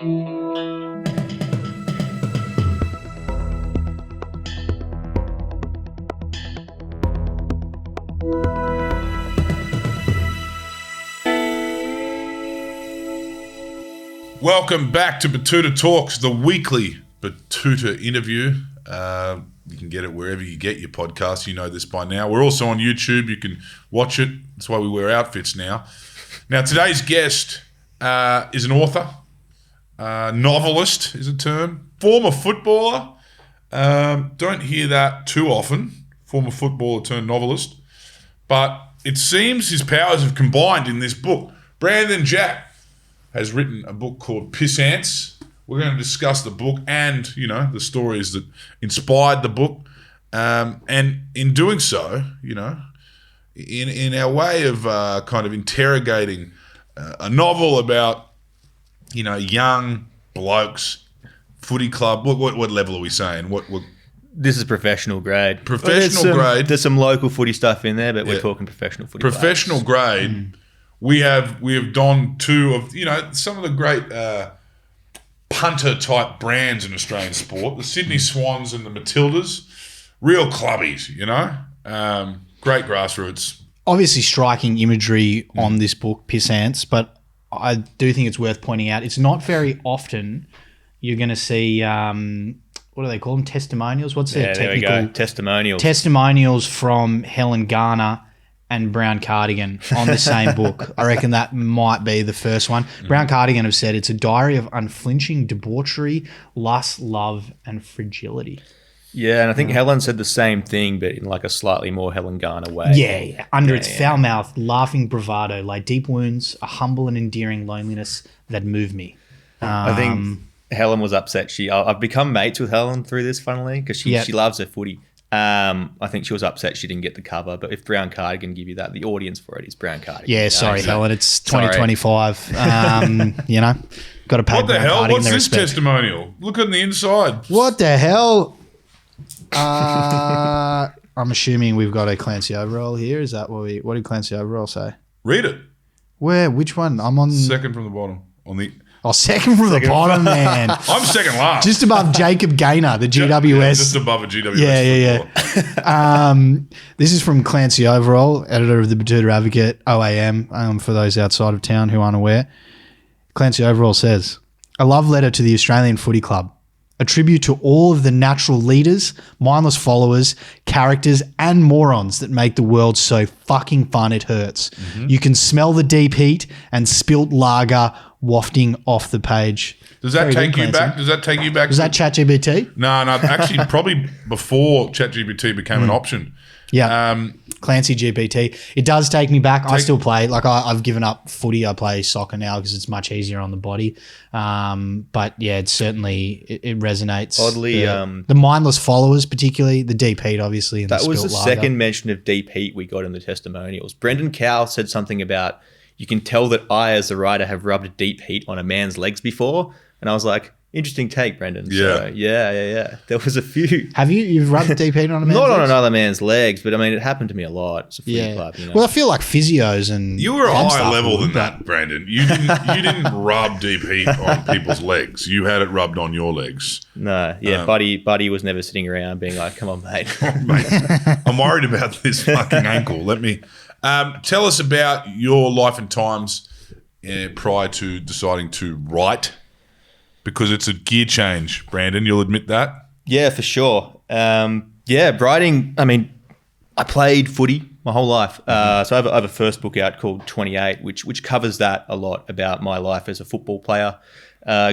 Welcome back to Betoota Talks, the weekly Betoota interview. You can get it wherever you get your podcasts. You know this by now. We're also on YouTube. You can watch it. That's why we wear outfits now. Now, today's guest is an author, novelist is a term, former footballer. Don't hear that too often, former footballer turned novelist. But it seems his powers have combined in this book. Brandon Jack has written a book called PISSANTS. We're going to discuss the book and, you know, the stories that inspired the book. And in doing so, you know, in our way of kind of interrogating a novel about, you know, young blokes, footy club. What level are we saying? What This is professional grade. Professional grade. There's some local footy stuff in there, but we're talking professional footy. Professional grade. Mm. We have donned two of, you know, some of the great punter type brands in Australian sport, the Sydney Swans and the Matildas, real clubbies, you know, great grassroots. Obviously striking imagery on this book, PISSANTS, but I do think it's worth pointing out it's not very often you're going to see, what do they call them, testimonials? What's their technical? There we go. Testimonials. Testimonials from Helen Garner and Brown Cardigan on the same book. I reckon that might be the first one. Brown Cardigan have said it's a diary of unflinching debauchery, lust, love, and fragility. Yeah, and I think Helen said the same thing, but in like a slightly more Helen Garner way. Yeah. Under its foul-mouthed, laughing bravado lay deep wounds, a humble and endearing loneliness that moved me. I think Helen was upset. I've become mates with Helen through this, funnily, because she loves her footy. I think she was upset she didn't get the cover, but if Brown Cardigan give you that, the audience for it is Brown Cardigan. Yeah, sorry, Helen, it's 2025. You know, got to pay. What the Brown hell? Cardigan What's their this respect. testimonial? Look on the inside. What the hell? I'm assuming we've got a Clancy overall here. Is that what did Clancy overall say? Read it. Where? Which one? I'm on second from the bottom. Second from the bottom, man. I'm second last. Just above Jacob Gaynor, the GWS. Yeah, just above a GWS. Yeah. This is from Clancy Overall, editor of the Betoota Advocate, OAM, for those outside of town who aren't aware. Clancy Overall says, a love letter to the Australian Footy Club, a tribute to all of the natural leaders, mindless followers, characters, and morons that make the world so fucking fun it hurts. Mm-hmm. You can smell the deep heat and spilt lager wafting off the page. Does that take you back? Was that ChatGPT? No. Actually, probably before ChatGPT became an option. Yeah. Clancy GPT. It does take me back. I still play. Like I've given up footy. I play soccer now because it's much easier on the body. But yeah, it certainly it resonates. Oddly, the mindless followers, particularly the deep heat, obviously. And that was the lager. second mention of deep heat we got in the testimonials. Brendan Cowell said something about, you can tell that I, as a writer, have rubbed deep heat on a man's legs before. And I was like, interesting take, Brendan. Yeah. So, yeah. There was a few. Have you've rubbed deep heat on a man's Not legs? on another man's legs, but I mean, it happened to me a lot. It's a footy club, you know. Well, I feel like physios and you were a higher level than that, Brandon. You didn't rub deep heat on people's legs. You had it rubbed on your legs. No, yeah, Buddy was never sitting around being like, come on, mate. I'm worried about this fucking ankle. Let me tell us about your life and times prior to deciding to write, because it's a gear change, Brandon. You'll admit that? Yeah, for sure. Writing, I mean, I played footy my whole life. So I have a first book out called 28, which covers that a lot, about my life as a football player.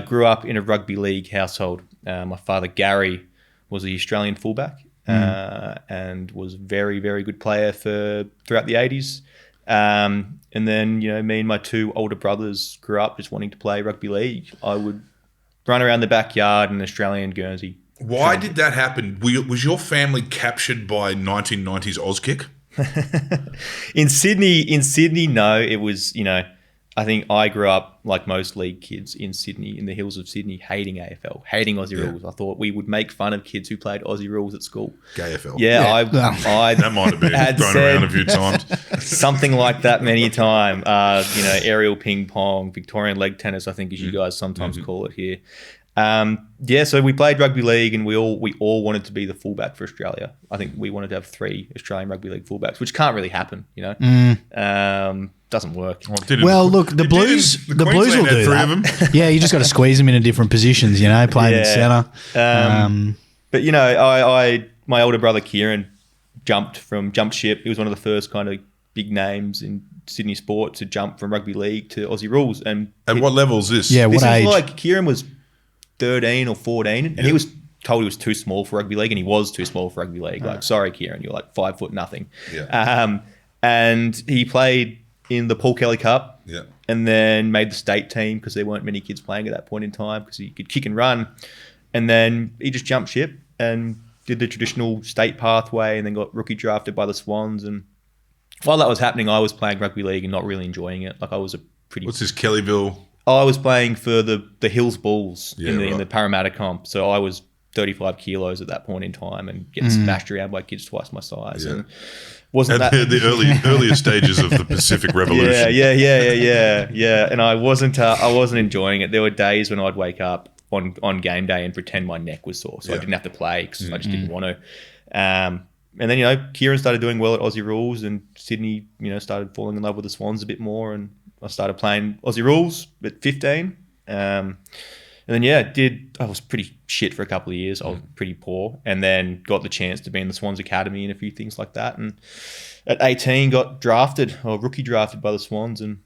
Grew up in a rugby league household. My father, Gary, was the Australian fullback and was a very, very good player throughout the 80s. And then, you know, me and my two older brothers grew up just wanting to play rugby league. I would run around the backyard in Australian Guernsey. Why did that happen? Was your family captured by 1990s Auskick? In Sydney, no. It was, you know, I think I grew up like most league kids in Sydney, in the hills of Sydney, hating AFL, hating Aussie rules. I thought we would make fun of kids who played Aussie rules at school. AFL. Yeah, Yeah. I That might have been had thrown said around a few times. something like that many times. Aerial ping pong, Victorian leg tennis, I think as you guys sometimes call it here. So we played rugby league, and we all wanted to be the fullback for Australia. I think we wanted to have 3 Australian rugby league fullbacks, which can't really happen, doesn't work. Well, look, the Blues will Queensland had do 3 that. of them. Yeah, you just got to squeeze them into different positions, playing in centre. But my older brother Kieran jumped ship. He was one of the first kind of big names in Sydney sport to jump from rugby league to Aussie rules. And At what level is this? Yeah, this what age? is like Kieran was 13 or 14, and he was told he was too small for rugby league, and he was too small for rugby league. Like, sorry, Kieran, you're like 5 foot nothing. Yeah. And he played in the Paul Kelly Cup. Yeah. And then made the state team because there weren't many kids playing at that point in time because he could kick and run. And then he just jumped ship and did the traditional state pathway and then got rookie drafted by the Swans. And while that was happening, I was playing rugby league and not really enjoying it. Like I was What's this, Kellyville? I was playing for the Hills Bulls Yeah, in the Parramatta comp. So I was 35 kilos at that point in time and getting smashed around by kids twice my size. Yeah. And wasn't At that the earlier stages of the Pacific Revolution. Yeah. And I wasn't enjoying it. There were days when I'd wake up on game day and pretend my neck was sore, so I didn't have to play because I just didn't want to. And then Kieran started doing well at Aussie rules, and Sydney started falling in love with the Swans a bit more, and I started playing Aussie rules at 15. And then I was pretty shit for a couple of years. I was pretty poor, and then got the chance to be in the Swans Academy and a few things like that. And at 18, got rookie drafted by the Swans, and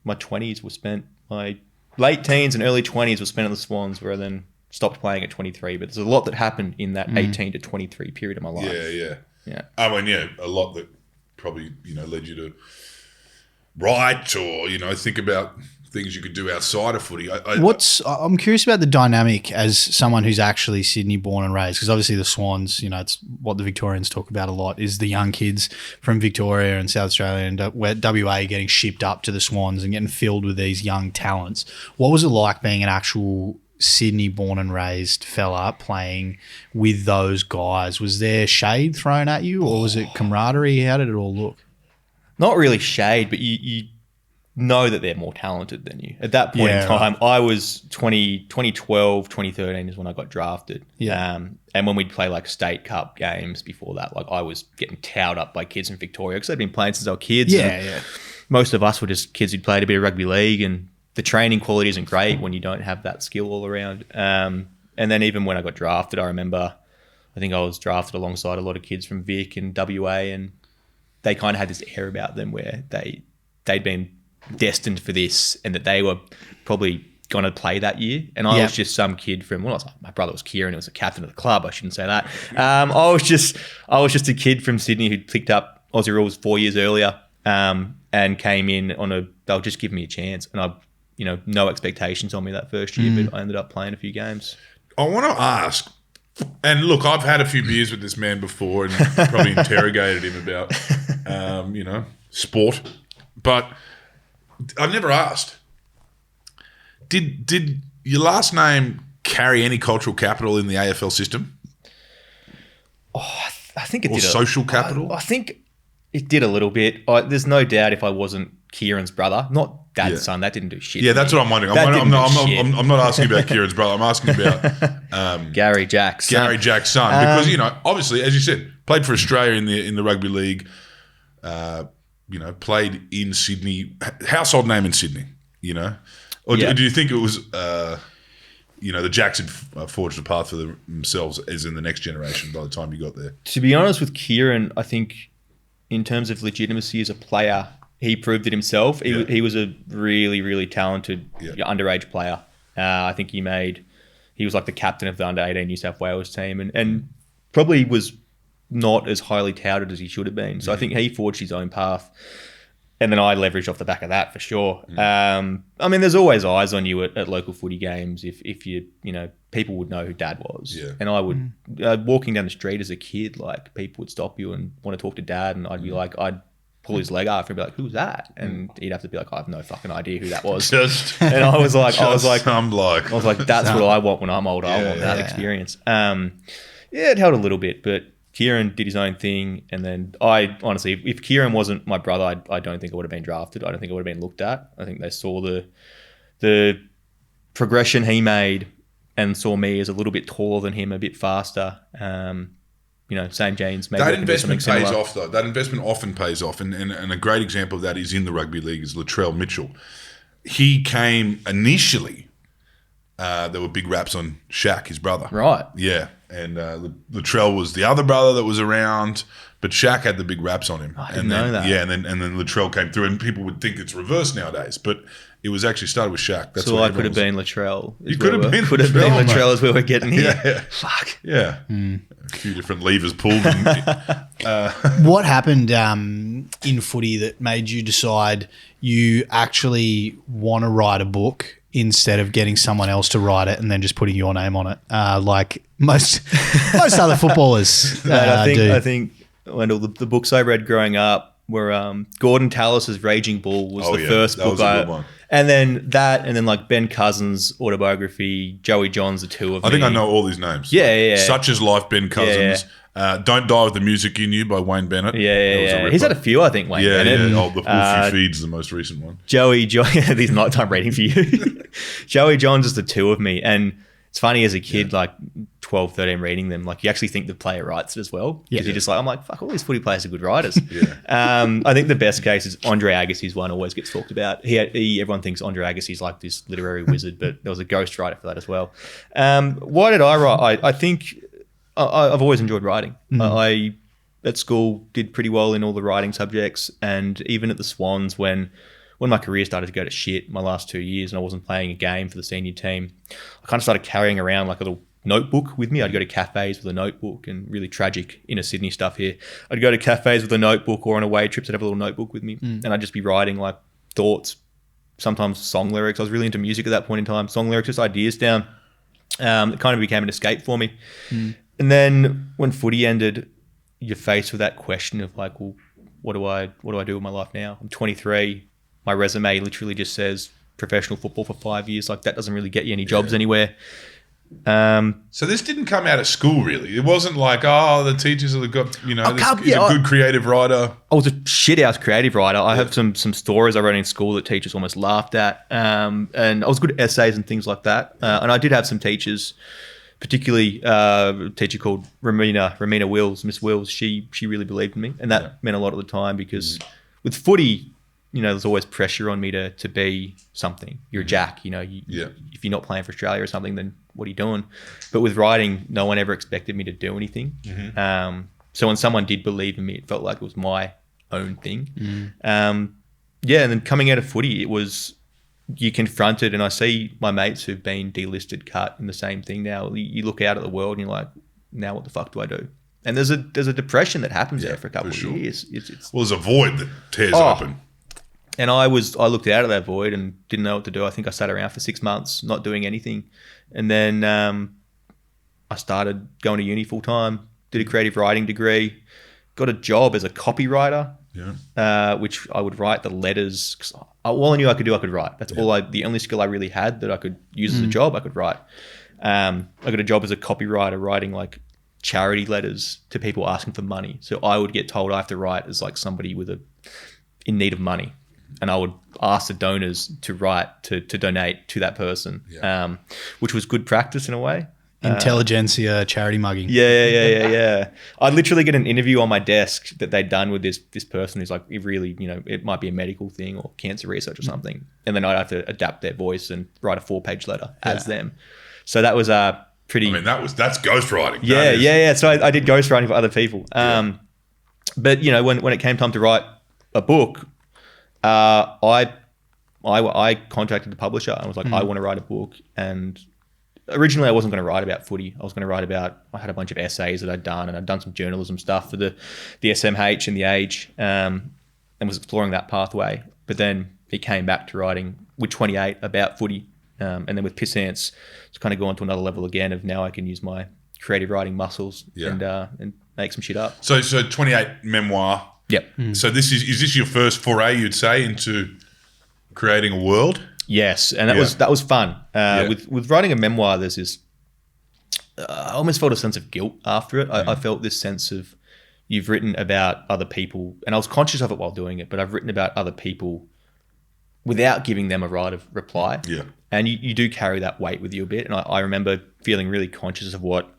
my 20s were spent. My late teens and early 20s were spent at the Swans, where I then stopped playing at 23. But there's a lot that happened in that 18 to 23 period of my life. Yeah. I mean, a lot that probably led you to write or think about things you could do outside of footy. I'm curious about the dynamic as someone who's actually Sydney born and raised, because obviously the Swans, it's what the Victorians talk about a lot, is the young kids from Victoria and South Australia and WA getting shipped up to the Swans and getting filled with these young talents. What was it like being an actual Sydney born and raised fella playing with those guys? Was there shade thrown at you, or was it camaraderie? How did it all look? Not really shade, but you know that they're more talented than you. At that point in time, I was 2012, 2013 is when I got drafted. Yeah. And when we'd play like state cup games before that, like I was getting towed up by kids in Victoria because they'd been playing since they were kids. Yeah. Most of us were just kids who'd played a bit of rugby league, and the training quality isn't great when you don't have that skill all around. And then even when I got drafted, I remember, I think I was drafted alongside a lot of kids from Vic and WA, and they kind of had this air about them where they'd been destined for this and that they were probably going to play that year. And I was just some kid from, my brother was Kieran, he was a captain of the club. I shouldn't say that. I was just a kid from Sydney who'd picked up Aussie rules 4 years earlier and came in they'll just give me a chance. And no expectations on me that first year, but I ended up playing a few games. I want to ask, and look, I've had a few beers with this man before and probably interrogated him about, sport, but I've never asked. Did your last name carry any cultural capital in the AFL system? Oh, I think it or did. social capital? I think it did a little bit. There's no doubt if I wasn't Kieran's brother, not dad's son, that didn't do shit. Yeah, that's what I'm wondering. I'm not asking about Kieran's brother. I'm asking about Gary Jack's son. Gary Jack's son, because obviously, as you said, played for Australia in the rugby league. Played in Sydney, household name in Sydney. Or do you think it was? The Jacks had forged a path for themselves as in the next generation by the time you got there. To be honest with Kieran, I think in terms of legitimacy as a player, he proved it himself. He was a really, really talented underage player. I think he was like the captain of the under-18 New South Wales team and probably was not as highly touted as he should have been. So I think he forged his own path. And then I leveraged off the back of that for sure. There's always eyes on you at local footy games if you people would know who Dad was. Yeah. And I would, walking down the street as a kid, like people would stop you and want to talk to Dad, and I'd be like, I'd pull his leg after and be like, "Who's that?" And he'd have to be like, "I have no fucking idea who that was." Just and I was like, some bloke. I was like, that's what I want when I'm older. I want that experience. It held a little bit, but Kieran did his own thing. And then I honestly, if Kieran wasn't my brother, I don't think I would have been drafted. I don't think I would have been looked at. I think they saw the progression he made and saw me as a little bit taller than him, a bit faster. Same genes. Maybe that investment pays off, though. That investment often pays off. And a great example of that is in the rugby league is Latrell Mitchell. He came initially, there were big raps on Shaq, his brother. Right. Yeah. And Latrell was the other brother that was around, but Shaq had the big raps on him. I didn't know that. Yeah, and then Latrell came through, and people would think it's reversed nowadays, but it was actually started with Shaq. That's so I could have been Latrell. You could have been Latrell as we were getting here. Yeah. Fuck. Yeah. A few different levers pulled. What happened in footy that made you decide you actually want to write a book instead of getting someone else to write it and then just putting your name on it, like most other footballers do? I think Wendell, the books I read growing up were Gordon Tallis's Raging Bull was the first book. That was a good one. And then like Ben Cousins' autobiography, Joey Johns, the two of them. I think I know all these names. Yeah. Such Is Life, Ben Cousins. Yeah. Don't Die with the Music in You by Wayne Bennett. Yeah. He's had a few, I think, Wayne Bennett. Yeah. The Wolfie Feeds the most recent one. Joey, these nighttime reading for you. Joey Johns is the two of me. And it's funny as a kid, like 12, 13, reading them, like you actually think the player writes it as well. Because you're just like, I'm like, fuck, all these footy players are good writers. I think the best case is Andre Agassi's one always gets talked about. Everyone thinks Andre Agassi's like this literary wizard, but there was a ghostwriter for that as well. Why did I write? I think I've always enjoyed writing. I at school did pretty well in all the writing subjects, and even at the Swans when my career started to go to shit my last 2 years and I wasn't playing a game for the senior team, I kind of started carrying around like a little notebook with me. I'd go to cafes with a notebook, and really tragic inner Sydney stuff here. I'd go to cafes with a notebook, or on away trips I'd have a little notebook with me, and I'd just be writing like thoughts, sometimes song lyrics. I was really into music at that point in time. Song lyrics, just ideas down. It kind of became an escape for me. And then when footy ended, you're faced with that question of like, well, what do I do with my life now? I'm 23. My resume literally just says professional football for 5 years. Like that doesn't really get you any jobs anywhere. So this didn't come out of school, really. It wasn't like, the teachers have got, he's a good creative writer. I was a shit-house creative writer. I have some stories I wrote in school that teachers almost laughed at. And I was good at essays and things like that. And I did have some teachers, particularly a teacher called Ramina Wills, Miss Wills. She really believed in me. And that meant a lot of the time, because with footy, there's always pressure on me to be something. You're a jack, if you're not playing for Australia or something, then what are you doing? But with writing, no one ever expected me to do anything. So when someone did believe in me, it felt like it was my own thing. And then coming out of footy, it was, you confronted, and I see my mates who've been delisted, cut, in the same thing now. You look out at the world and you're like, now what the fuck do I do? And there's a depression that happens there for a couple of years. Well, there's a void that tears open. And I looked out of that void and didn't know what to do. I think I sat around for 6 months not doing anything. And then I started going to uni full time, did a creative writing degree, got a job as a copywriter, which I would write the letters. 'Cause all I knew I could do, I could write. That's the only skill I really had that I could use as a job, I could write. I got a job as a copywriter writing like charity letters to people asking for money. So I would get told I have to write as like somebody in need of money. And I would ask the donors to write to donate to that person, which was good practice in a way. Intelligentsia, charity mugging. Yeah. I'd literally get an interview on my desk that they'd done with this person who's like, it really, it might be a medical thing or cancer research or something. And then I'd have to adapt their voice and write a 4-page letter as them. So that was pretty... I mean, that's ghostwriting. Yeah. So I did ghostwriting for other people. But, when it came time to write a book... I contacted the publisher and was like, I want to write a book. And originally I wasn't going to write about footy. I was going to write I had a bunch of essays that I'd done, and I'd done some journalism stuff for the SMH and the Age, and was exploring that pathway. But then it came back to writing with 28 about footy. And then with PISSANTS, it's kind of gone to another level again of now I can use my creative writing muscles and make some shit up. So 28 memoir. Yep. So is this your first foray, you'd say, into creating a world? Yes, and that was fun. With writing a memoir, there's this. I almost felt a sense of guilt after it. I felt this sense of you've written about other people, and I was conscious of it while doing it. But I've written about other people without giving them a right of reply. Yeah, and you do carry that weight with you a bit. And I remember feeling really conscious of what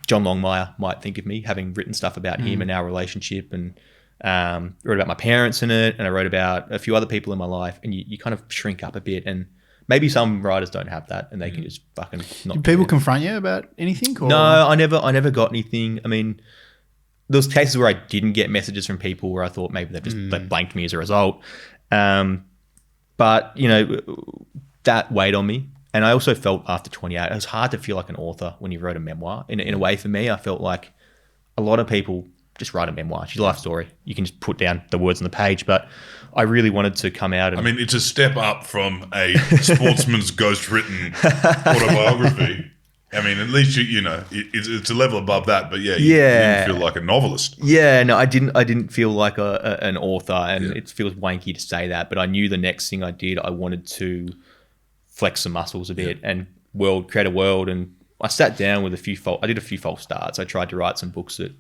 John Longmire might think of me, having written stuff about him and our relationship, and wrote about my parents in it, and I wrote about a few other people in my life, and you kind of shrink up a bit. And maybe some writers don't have that, and they can just fucking not. Did people confront you about anything? Or? No, I never got anything. I mean, there was cases where I didn't get messages from people where I thought maybe they blanked me as a result. But that weighed on me. And I also felt after 28, it was hard to feel like an author when you wrote a memoir. In a way, for me, I felt like a lot of people just write a memoir. It's your life story. You can just put down the words on the page. But I really wanted to come out. And, I mean, it's a step up from a sportsman's ghost-written autobiography. I mean, at least it's a level above that. But you didn't feel like a novelist. Yeah, no, I didn't feel like an author, and it feels wanky to say that. But I knew the next thing I did, I wanted to flex some muscles a bit and create a world. And I sat down with I did a few false starts. I tried to write some books that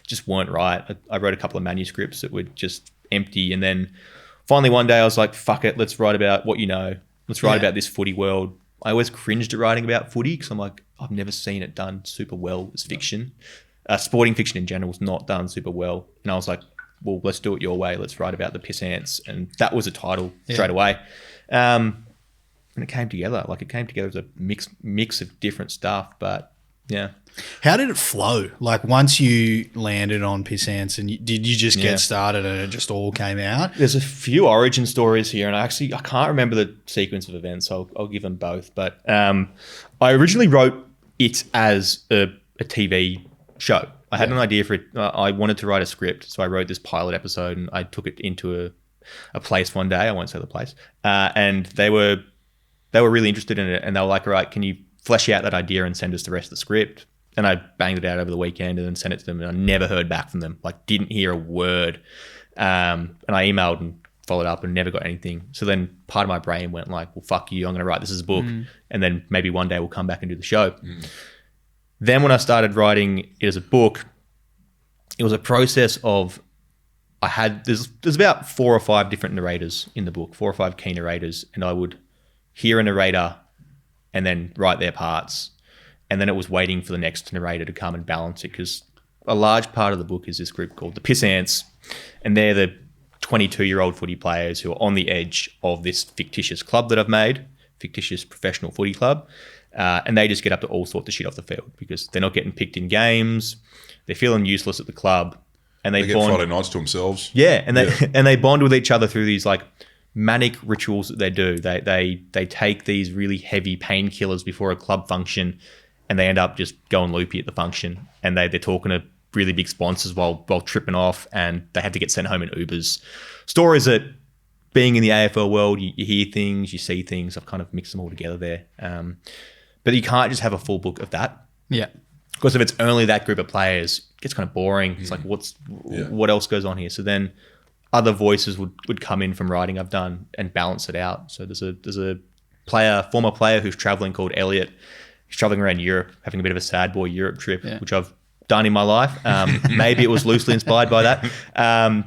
just weren't right. I wrote a couple of manuscripts that were just empty. And then finally one day I was like, fuck it, let's write about what you know. Let's write about this footy world. I always cringed at writing about footy because I'm like, I've never seen it done super well as fiction. Sporting fiction in general is not done super well. And I was like, well, let's do it your way. Let's write about the piss ants. And that was a title straight away. And it came together. Like, it came together as a mix of different stuff. But yeah. How did it flow? Like, once you landed on PISSANTS, and did you just get started and it just all came out? There's a few origin stories here, and I can't remember the sequence of events, so I'll give them both. But I originally wrote it as a TV show. I had an idea for it. I wanted to write a script, so I wrote this pilot episode, and I took it into a place one day. I won't say the place. And they were really interested in it, and they were like, all right, can you flesh out that idea and send us the rest of the script? And I banged it out over the weekend and then sent it to them, and I never heard back from them. Like, didn't hear a word. And I emailed and followed up and never got anything. So then part of my brain went like, well, fuck you, I'm going to write this as a book. And then maybe one day we'll come back and do the show. Then when I started writing it as a book, it was a process of, there's about 4 or 5 different narrators in the book, 4 or 5 key narrators, and I would hear a narrator and then write their parts. And then it was waiting for the next narrator to come and balance it, because a large part of the book is this group called the PISSANTS, and they're the 22-year-old footy players who are on the edge of this fictitious club that I've made, fictitious professional footy club, and they just get up to all sorts of shit off the field because they're not getting picked in games, they're feeling useless at the club, and they get bond. Friday nights to themselves. Yeah, and they bond with each other through these like manic rituals that they do. They take these really heavy painkillers before a club function, and they end up just going loopy at the function, and they're talking to really big sponsors while tripping off, and they have to get sent home in Ubers. Stories that, being in the AFL world, you hear things, you see things. I've kind of mixed them all together there. But you can't just have a full book of that. Yeah. Because if it's only that group of players, it gets kind of boring. It's like, what else goes on here? So then other voices would come in from writing I've done and balance it out. So there's a former player who's traveling called Elliot. He's traveling around Europe, having a bit of a sad boy Europe trip, which I've done in my life. Maybe it was loosely inspired by that.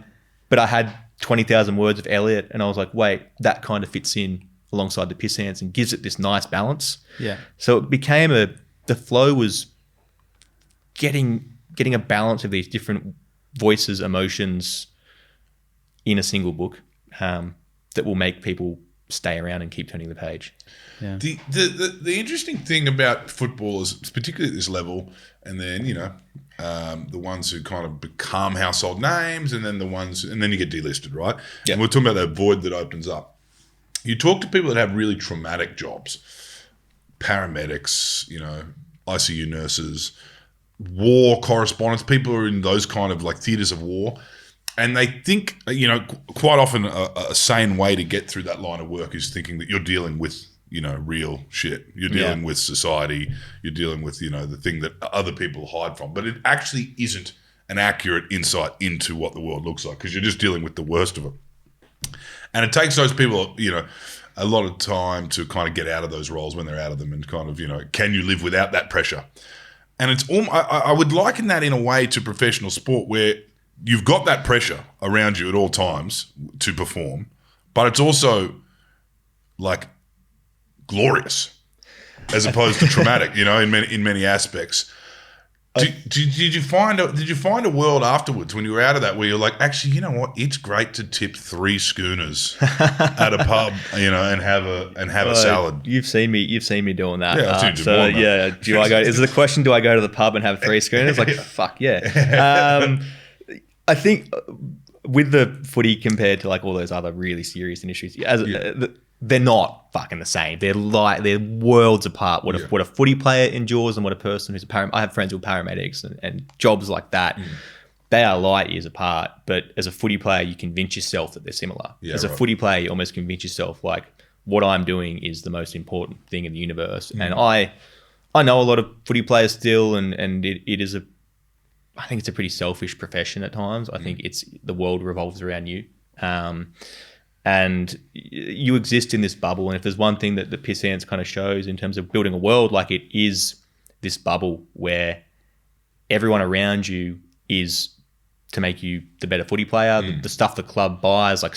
But I had 20,000 words of Elliot, and I was like, wait, that kind of fits in alongside the PISSANTS and gives it this nice balance. Yeah. So it became the flow was getting a balance of these different voices, emotions in a single book that will make people stay around and keep turning the page. Yeah. The interesting thing about footballers, particularly at this level, and then the ones who kind of become household names, and then then you get delisted, right? Yep. And we're talking about that void that opens up. You talk to people that have really traumatic jobs, paramedics, ICU nurses, war correspondents, people who are in those kind of like theatres of war. And they think, quite often a sane way to get through that line of work is thinking that you're dealing with, real shit. You're dealing with society. You're dealing with, the thing that other people hide from. But it actually isn't an accurate insight into what the world looks like because you're just dealing with the worst of it. And it takes those people, a lot of time to kind of get out of those roles when they're out of them and kind of, can you live without that pressure? And it's I would liken that in a way to professional sport where you've got that pressure around you at all times to perform, but it's also like glorious as opposed to traumatic, in many aspects. Did you find a world afterwards when you were out of that where you're like, actually, you know what? It's great to tip 3 schooners at a pub, and have a salad. You've seen me doing that. Yeah, I've seen you more. Do I go? Is the question? Do I go to the pub and have 3 schooners? Like, fuck yeah. I think with the footy compared to like all those other really serious industries, they're not fucking the same. They're worlds apart. What a footy player endures and what a person who's I have friends who are paramedics and jobs like that. They are light years apart. But as a footy player, you convince yourself that they're similar. As a footy player, you almost convince yourself like what I'm doing is the most important thing in the universe. And I know a lot of footy players still, and it is I think it's a pretty selfish profession at times. I think the world revolves around you. And you exist in this bubble. And if there's one thing that the Pissants kind of shows in terms of building a world, like it is this bubble where everyone around you is to make you the better footy player. The stuff the club buys, like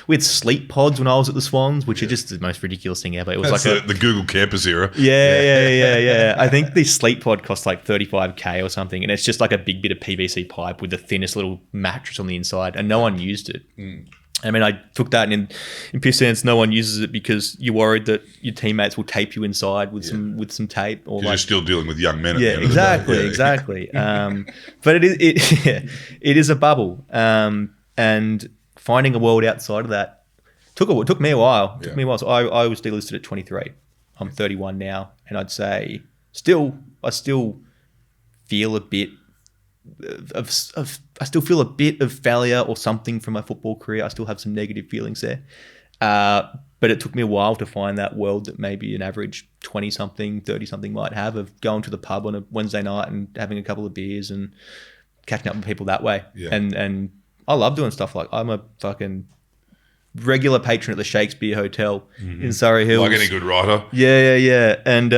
we had sleep pods when I was at the Swans, which are just the most ridiculous thing ever. It was That's the Google campus era. Yeah. I think the sleep pod cost like $35K or something. And it's just like a big bit of PVC pipe with the thinnest little mattress on the inside, and no one used it. I mean, I took that in Pissants, no one uses it because you're worried that your teammates will tape you inside with some tape. Or you're still dealing with young men. Exactly. But it is a bubble, and finding a world outside of that took me a while. So I was delisted at 23. I'm 31 now, and I'd say I still feel a bit I still feel a bit of failure or something from my football career. I still have some negative feelings there. But it took me a while to find that world that maybe an average 20-something, 30-something might have, of going to the pub on a Wednesday night and having a couple of beers and catching up with people that way. Yeah. And I love doing stuff like I'm a fucking regular patron at the Shakespeare Hotel in Surrey Hills. Like any good writer. Yeah. And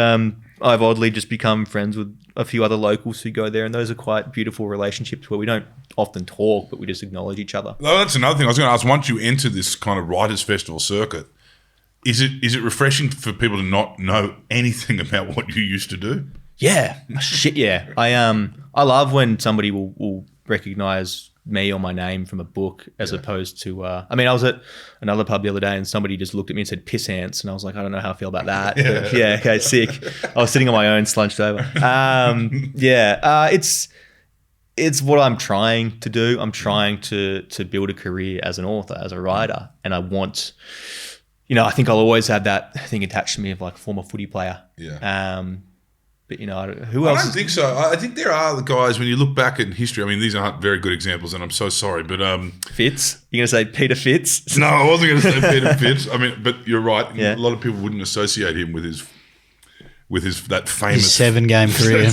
I've oddly just become friends with a few other locals who go there, and those are quite beautiful relationships where we don't often talk, but we just acknowledge each other. No, that's another thing I was going to ask. Once you enter this kind of writers' festival circuit, is it refreshing for people to not know anything about what you used to do? Yeah, shit, yeah. I love when somebody will recognise me or my name from a book as opposed to I mean, I was at another pub the other day and somebody just looked at me and said Pissants, and I was like, I don't know how I feel about that. But yeah, okay, sick. I was sitting on my own, slunched over. It's what I'm trying to do. I'm trying to build a career as an author, as a writer, and I want, I think I'll always have that thing attached to me of like former footy player. But, who else? I don't think so. I think there are the guys, when you look back in history, I mean, these aren't very good examples, and I'm so sorry, but... Fitz? You're going to say Peter Fitz? No, I wasn't going to say Peter Fitz. I mean, but you're right. Yeah. A lot of people wouldn't associate him with that famous... His 7-game career.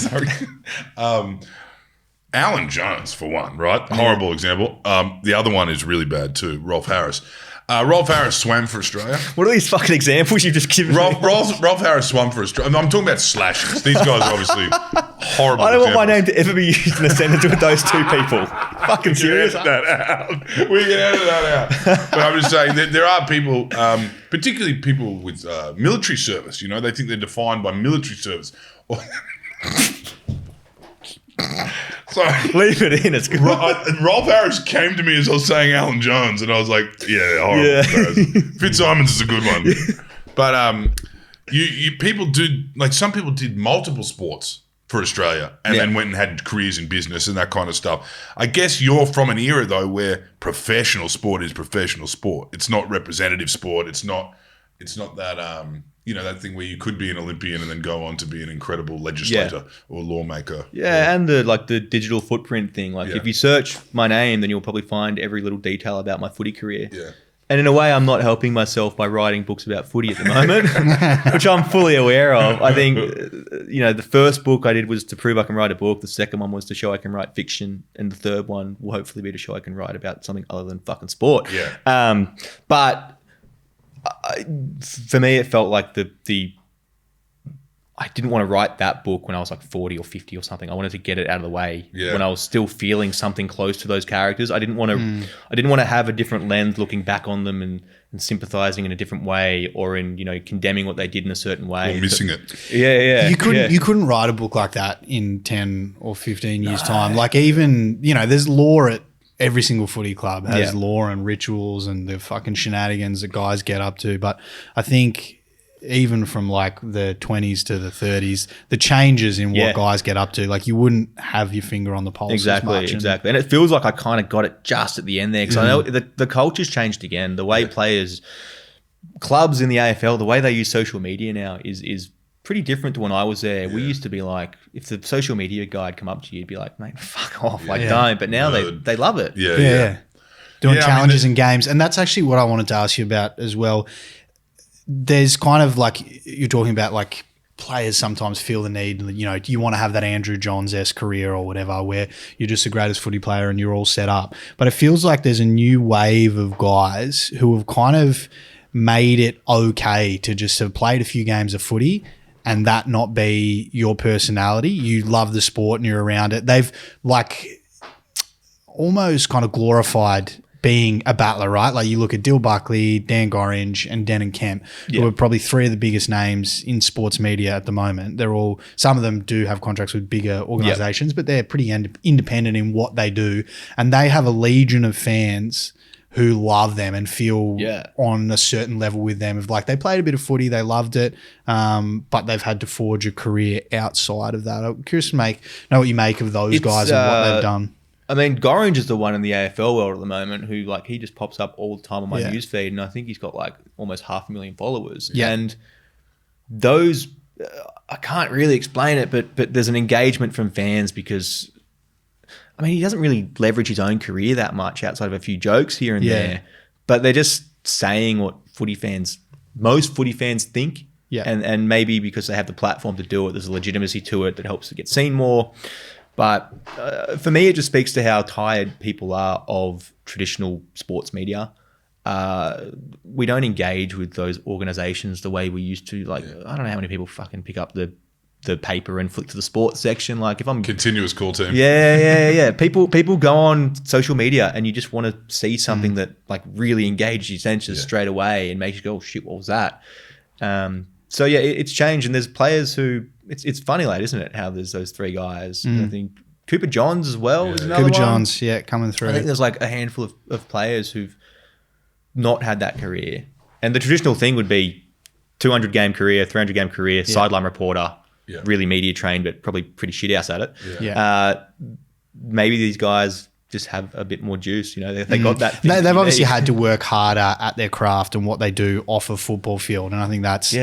Alan Jones, for one, right? Horrible example. The other one is really bad too, Rolf Harris. Rolf Harris swam for Australia. What are these fucking examples you've just given me? Rolf Harris swam for Australia. I'm talking about slashes. These guys are obviously horrible. I don't want my name to ever be used in a sentence with those two people. Fucking serious? We can edit that out. But I'm just saying that there are people, particularly people with military service, they think they're defined by military service. Sorry. Leave it in. It's good. Rolf Harris came to me as I was saying Alan Jones, and I was like, horrible. Yeah. Fitzsimons is a good one. But you people do, like, some people did multiple sports for Australia and then went and had careers in business and that kind of stuff. I guess you're from an era, though, where professional sport is professional sport. It's not representative sport. It's not that... that thing where you could be an Olympian and then go on to be an incredible legislator or lawmaker. Yeah, and the digital footprint thing. Like if you search my name, then you'll probably find every little detail about my footy career. Yeah. And in a way, I'm not helping myself by writing books about footy at the moment, which I'm fully aware of. I think, the first book I did was to prove I can write a book. The second one was to show I can write fiction. And the third one will hopefully be to show I can write about something other than fucking sport. Yeah. For me, it felt like I didn't want to write that book when I was like 40 or 50 or something. I wanted to get it out of the way when I was still feeling something close to those characters. I didn't want to have a different lens looking back on them and sympathizing in a different way, or in, condemning what they did in a certain way. Or missing it. Yeah. You couldn't write a book like that in 10 or 15 years time. Like, even, there's law at every single footy club has law and rituals and the fucking shenanigans that guys get up to. But I think even from like the 20s to the 30s, the changes in what guys get up to, like, you wouldn't have your finger on the pulse exactly. And it feels like I kind of got it just at the end there, because I know the culture's changed again. The way clubs in the AFL, the way they use social media now is pretty different to when I was there. We used to be like, if the social media guy had come up to you, you'd be like, mate, fuck off, don't. But now they love it. Yeah. Doing challenges and games. And that's actually what I wanted to ask you about as well. There's kind of like, you're talking about, like, players sometimes feel the need, you want to have that Andrew Johns-esque career or whatever, where you're just the greatest footy player and you're all set up. But it feels like there's a new wave of guys who have kind of made it okay to just have played a few games of footy and that not be your personality. You love the sport and you're around it. They've like almost kind of glorified being a battler, right? Like, you look at Dill Buckley, Dan Gorringe, and Denon Kemp, who are probably three of the biggest names in sports media at the moment. They're all, some of them do have contracts with bigger organizations, but they're pretty independent in what they do. And they have a legion of fans who love them and feel on a certain level with them. Of like, they played a bit of footy, they loved it, but they've had to forge a career outside of that. I'm curious to know what you make of those guys and what they've done. I mean, Gorringe is the one in the AFL world at the moment who, like, he just pops up all the time on my newsfeed, and I think he's got like almost 500,000 followers. Yeah. And those, I can't really explain it, but there's an engagement from fans because, I mean, he doesn't really leverage his own career that much outside of a few jokes here and there, but they're just saying what most footy fans think. Yeah. And maybe because they have the platform to do it, there's a legitimacy to it that helps it get seen more. But for me, it just speaks to how tired people are of traditional sports media. We don't engage with those organizations the way we used to. Like, I don't know how many people fucking pick up the paper and flick to the sports section. Like, if I'm continuous call team. Yeah. People go on social media and you just want to see something that like really engages your senses straight away and makes you go, oh, shit, what was that? So yeah, it's changed, and there's players who it's funny, like, isn't it? How there's those three guys. I think Cooper Johns as well is another one. Cooper Johns, coming through. I think there's like a handful of players who've not had that career, and the traditional thing would be 200 game career, 300 game career, sideline reporter, really media trained, but probably pretty shit house at it. Maybe these guys just have a bit more juice, they got that. They've obviously had to work harder at their craft and what they do off a football field, and I think that's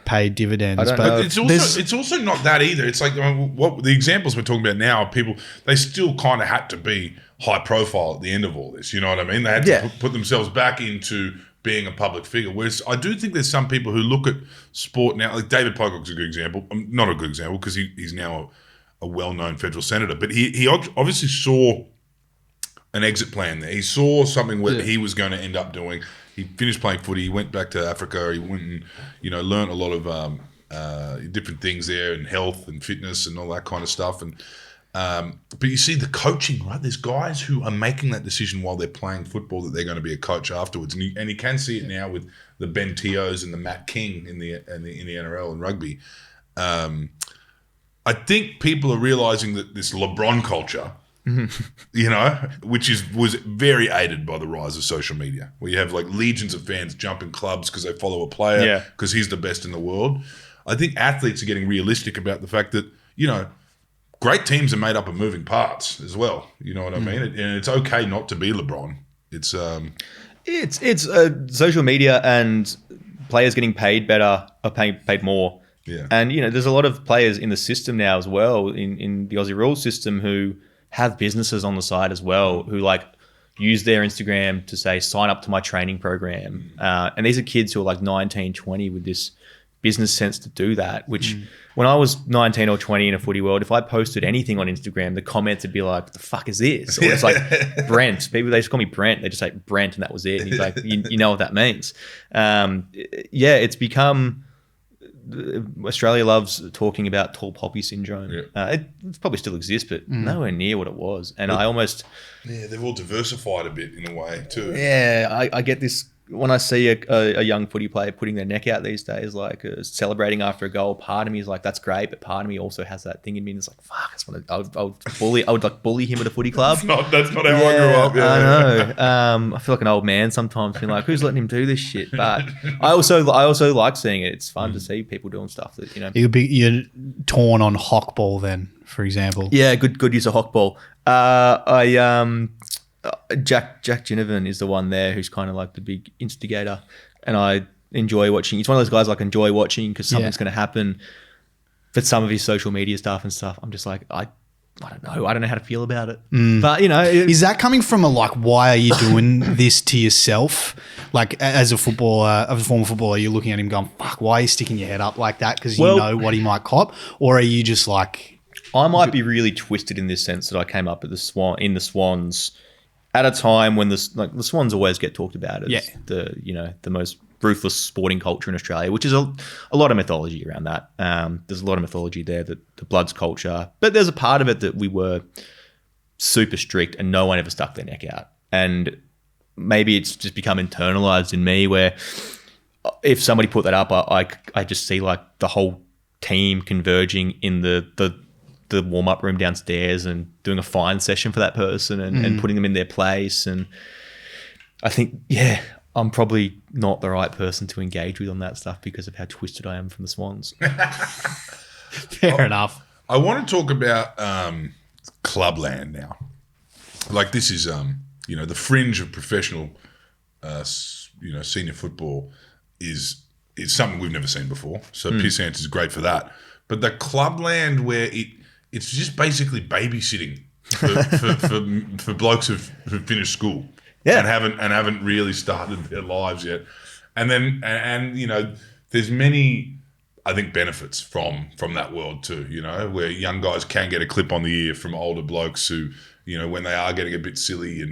paid dividends. But it's also not that either. It's like, what the examples we're talking about now are people, they still kind of had to be high profile at the end of all this. You know what I mean? They had to put themselves back into being a public figure. Whereas I do think there's some people who look at sport now, like David Pocock's a good example. Not a good example because he's now a well-known federal senator, but he obviously saw an exit plan there. He saw something where he was going to end up doing. He finished playing footy. He went back to Africa. He went and learned a lot of different things there, and health and fitness and all that kind of stuff. And but you see the coaching, right? There's guys who are making that decision while they're playing football that they're going to be a coach afterwards, and you can see it now with the Ben Teos and the Matt King in the NRL and rugby. I think people are realizing that this LeBron culture, which was very aided by the rise of social media, where you have like legions of fans jumping clubs because they follow a player because he's the best in the world. I think athletes are getting realistic about the fact that, great teams are made up of moving parts as well. You know what I mean? And it's okay not to be LeBron. It's social media and players getting paid better are paid more. Yeah. And, there's a lot of players in the system now as well, in the Aussie rules system, who have businesses on the side as well, who, like, use their Instagram to say, sign up to my training program. And these are kids who are like 19, 20 with this business sense to do that, which when I was 19 or 20 in a footy world, if I posted anything on Instagram, the comments would be like, the fuck is this? Or it's like Brent. People, they just call me Brent. They just say Brent and that was it. And he's like, you know what that means. It's become... Australia loves talking about tall poppy syndrome. It probably still exists, but nowhere near what it was. And I almost... Yeah, they've all diversified a bit in a way too. Yeah, I get this... When I see a young footy player putting their neck out these days, like celebrating after a goal, part of me is like, that's great, but part of me also has that thing in me that's like, fuck, I would like bully him at a footy club. That's not how I grew up. Yeah. I know. I feel like an old man sometimes, being like, who's letting him do this shit? But I also like seeing it. It's fun to see people doing stuff that, you know. You're torn on hockball then, for example. Yeah, good use of hockball. Jack Ginnivan is the one there who's kind of like the big instigator, and I enjoy watching. He's one of those guys I enjoy watching because something's going to happen. But some of his social media stuff and stuff, I'm just like, I don't know. I don't know how to feel about it. But, you know. Is that coming from a, like, why are you doing this to yourself? Like, as a footballer, as a former footballer, you're looking at him going, fuck, why are you sticking your head up like that? Because you know what he might cop? Or are you just like... I might be really twisted in this sense that I came up at the Swans at a time when the Swans always get talked about as the most ruthless sporting culture in Australia, which is a lot of mythology around that. There's a lot of mythology there, that the Bloods culture, but there's a part of it that we were super strict and no one ever stuck their neck out. And maybe it's just become internalized in me where if somebody put that up, I just see like the whole team converging in the warm-up room downstairs and doing a fine session for that person and putting them in their place. And I think, I'm probably not the right person to engage with on that stuff because of how twisted I am from the Swans. Fair enough. I want to talk about clubland now. Like this is, the fringe of professional, senior football is something we've never seen before. So PISSANTS is great for that. But the clubland where it's just basically babysitting for blokes who've finished school and haven't really started their lives yet. And then there's many, I think, benefits from that world too, where young guys can get a clip on the ear from older blokes who, when they are getting a bit silly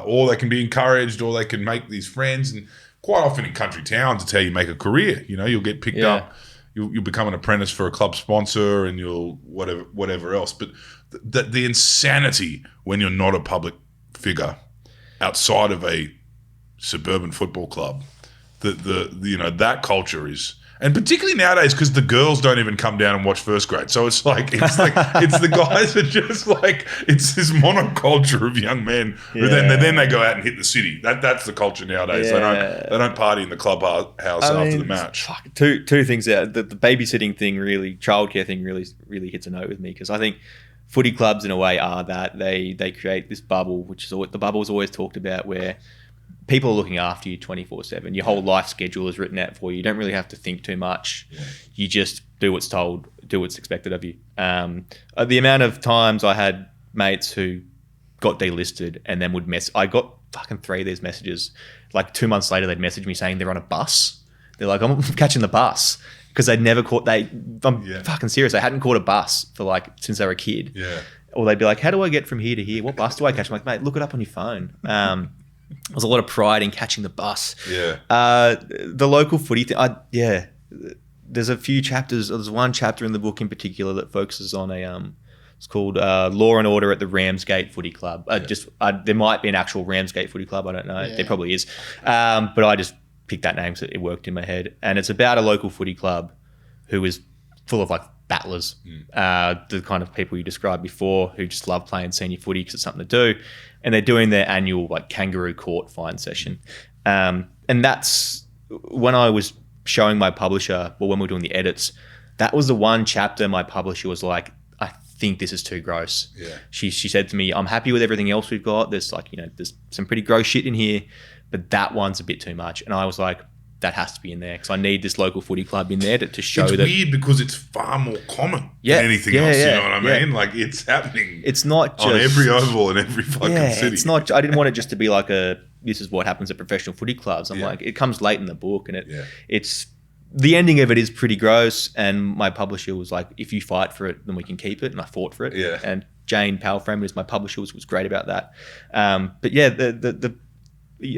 or they can be encouraged or they can make these friends. And quite often in country towns, it's how you make a career. You'll get picked up. You'll become an apprentice for a club sponsor and you'll whatever else. But the insanity when you're not a public figure outside of a suburban football club, that culture is, and particularly nowadays because the girls don't even come down and watch first grade. So it's the guys are just like, it's this monoculture of young men who then they go out and hit the city. That's the culture nowadays. Yeah. They don't party in the clubhouse after the match. Two things there. The babysitting thing childcare thing really hits a note with me because I think footy clubs in a way are that they create this bubble, which is the bubble is always talked about where people are looking after you 24/7. Your whole life schedule is written out for you. You don't really have to think too much. Yeah. You just do what's told, do what's expected of you. The amount of times I had mates who got delisted and then I got fucking 3 of these messages. Like 2 months later, they'd message me saying they're on a bus. They're like, I'm catching the bus. Because they'd never caught, fucking serious. They hadn't caught a bus for since they were a kid. Yeah. Or they'd be like, how do I get from here to here? What bus do I catch? I'm like, mate, look it up on your phone. There's a lot of pride in catching the bus. Yeah. The local footy thing, there's a few chapters. There's one chapter in the book in particular that focuses on it's called Law and Order at the Ramsgate Footy Club. There might be an actual Ramsgate Footy Club. I don't know. Yeah. There probably is. But I just picked that name so it worked in my head. And it's about a local footy club who is full of battlers, the kind of people you described before who just love playing senior footy because it's something to do. And they're doing their annual kangaroo court fine session. And that's when I was showing my publisher, when we were doing the edits, that was the one chapter my publisher was like, I think this is too gross. Yeah. She said to me, I'm happy with everything else we've got. There's there's some pretty gross shit in here, but that one's a bit too much. And I was like, that has to be in there because I need this local footy club in there to show it's that. It's weird because it's far more common than anything else. You know what I mean? Like it's happening. It's not just on every oval in every fucking city. It's not. I didn't want it just to be like this is what happens at professional footy clubs. I'm like, it comes late in the book, and it's the ending of it is pretty gross. And my publisher was like, if you fight for it, then we can keep it. And I fought for it. Yeah. And Jane Palframer is my publisher, was great about that. But yeah,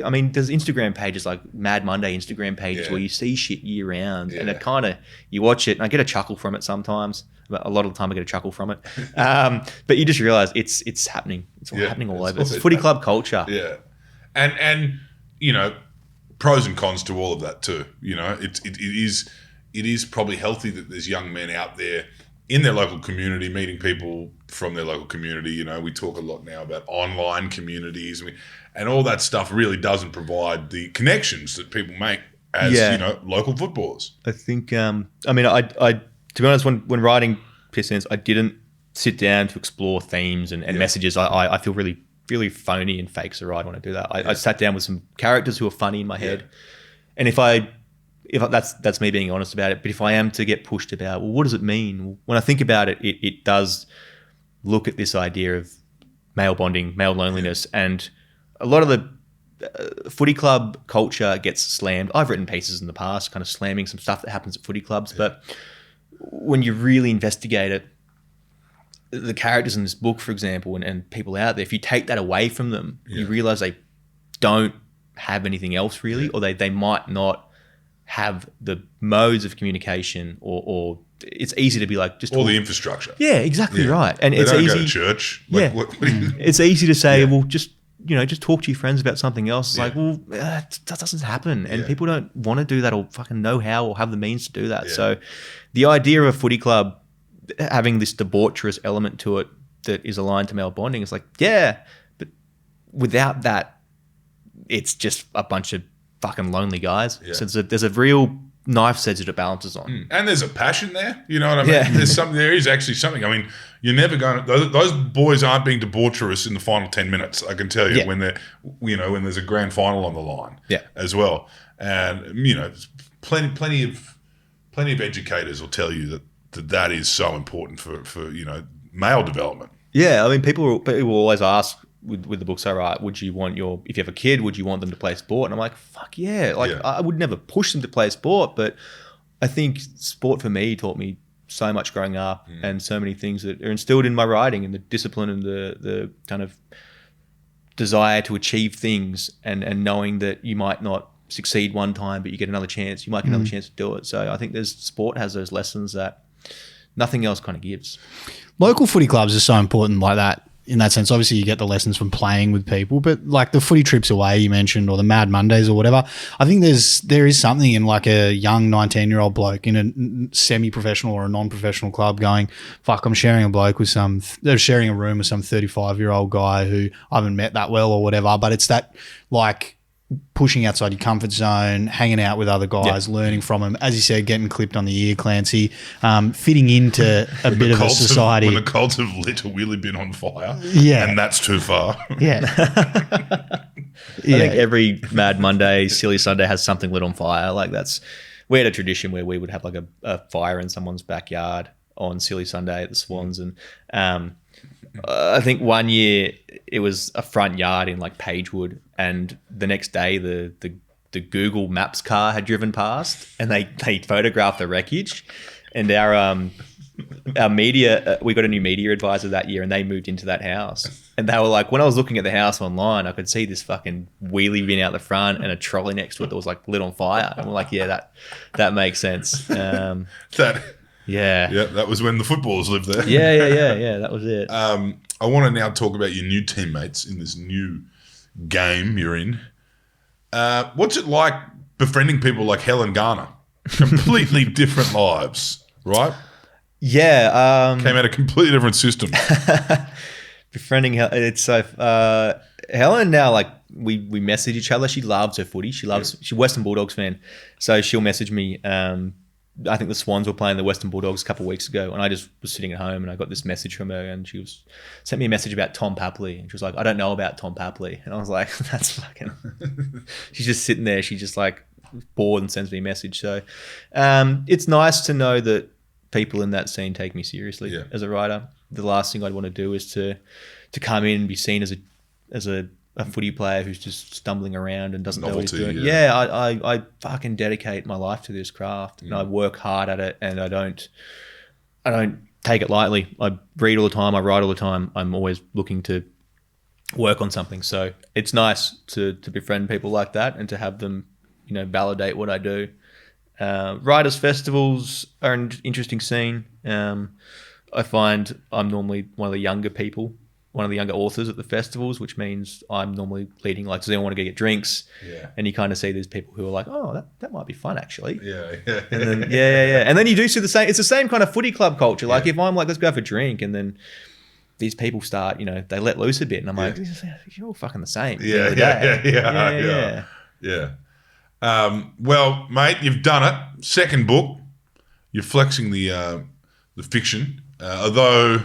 I mean, there's Instagram pages like Mad Monday Instagram pages where you see shit year round, and it kind of you watch it, and I get a chuckle from it sometimes. But a lot of the time, I get a chuckle from it. But you just realize it's happening. It's all happening all over. It's footy club culture. Yeah, and you know, pros and cons to all of that too. You know, it is probably healthy that there's young men out there in their local community meeting people from their local community. You know, we talk a lot now about online communities. And all that stuff really doesn't provide the connections that people make as, you know, local footballers. I think, I mean, I to be honest, when writing Pissants, I didn't sit down to explore themes and messages. I feel really, really phony and fake, so I don't want to do that. I sat down with some characters who are funny in my head. And if that's me being honest about it, but if I am to get pushed about, well, what does it mean? When I think about it, it does look at this idea of male bonding, male loneliness, and a lot of the footy club culture gets slammed. I've written pieces in the past kind of slamming some stuff that happens at footy clubs, but when you really investigate it, the characters in this book, for example, and people out there, if you take that away from them, you realize they don't have anything else really, or they might not have the modes of communication or it's easy to be like just all the infrastructure. Yeah, exactly right. And they don't go to church. Like, it's easy to say, well, just talk to your friends about something else. It's like, well, that doesn't happen. And people don't want to do that or fucking know how or have the means to do that. So the idea of a footy club having this debaucherous element to it that is aligned to male bonding is like, but without that, it's just a bunch of fucking lonely guys. So there's a real knife's edge that it balances on. And there's a passion there. You know what I mean? There is actually something. I mean, you're never going to, those boys aren't being debaucherous in the final 10 minutes, I can tell you, when they're, you know, when there's a grand final on the line as well. And, you know, plenty of educators will tell you that is so important for, you know, male development. Yeah. I mean, people will always ask with the books I write, if you have a kid, would you want them to play sport? And I'm like, fuck yeah. I would never push them to play sport, but I think sport for me taught me so much growing up and so many things that are instilled in my writing and the discipline and the kind of desire to achieve things and knowing that you might not succeed one time, but you get another chance. You might get another chance to do it. So I think sport has those lessons that nothing else kind of gives. Local footy clubs are so important like that. In that sense, obviously you get the lessons from playing with people, but like the footy trips away you mentioned or the Mad Mondays or whatever, I think there is something in like a young 19-year-old bloke in a semi-professional or a non-professional club going, fuck, I'm sharing a bloke with they're sharing a room with some 35-year-old guy who I haven't met that well or whatever, but it's that like pushing outside your comfort zone, hanging out with other guys, learning from them. As you said, getting clipped on the ear, Clancy, fitting into a bit of a society. When the Colts have lit a wheelie bin on fire, and that's too far. I think every Mad Monday, Silly Sunday has something lit on fire. Like we had a tradition where we would have like a fire in someone's backyard on Silly Sunday at the Swans, and I think one year it was a front yard in like Pagewood, and the next day the Google Maps car had driven past, and they photographed the wreckage. And our media, we got a new media advisor that year, and they moved into that house. And they were like, when I was looking at the house online, I could see this fucking wheelie bin out the front and a trolley next to it that was like lit on fire. And we're like, that makes sense. That was when the footballers lived there. Yeah, that was it. I want to now talk about your new teammates in this new game you're in. What's it like befriending people like Helen Garner? Completely different lives, right? Yeah. Came out of completely different systems. Befriending Helen, it's so Helen now, like we message each other. She loves her footy. She's a Western Bulldogs fan, so she'll message me. I think the Swans were playing the Western Bulldogs a couple of weeks ago, and I just was sitting at home and I got this message from her, and she sent me a message about Tom Papley, and she was like, "I don't know about Tom Papley," and I was like, "That's fucking." She's just sitting there. She just like bored and sends me a message. So it's nice to know that people in that scene take me seriously as a writer. The last thing I'd want to do is to come in and be seen as a footy player who's just stumbling around and doesn't know what he's doing. Yeah, I fucking dedicate my life to this craft, and I work hard at it, and I don't take it lightly. I read all the time, I write all the time. I'm always looking to work on something. So it's nice to befriend people like that and to have them, validate what I do. Writers' festivals are an interesting scene. I find I'm normally one of the younger authors at the festivals, which means I'm normally leading, does anyone want to go get drinks? Yeah. And you kind of see these people who are like, oh, that might be fun, actually. Yeah. And then, yeah. And then you do see the same, it's the same kind of footy club culture. Like if I'm like, let's go for a drink, and then these people start, they let loose a bit, and I'm like, you're all fucking the same. Yeah. Well, mate, you've done it. Second book, you're flexing the fiction, although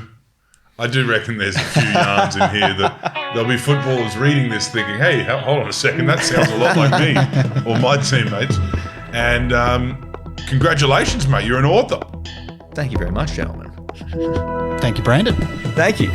I do reckon there's a few yarns in here that there'll be footballers reading this thinking, hey, hold on a second, that sounds a lot like me or my teammates. And congratulations, mate, you're an author. Thank you very much, gentlemen. Thank you, Brandon. Thank you.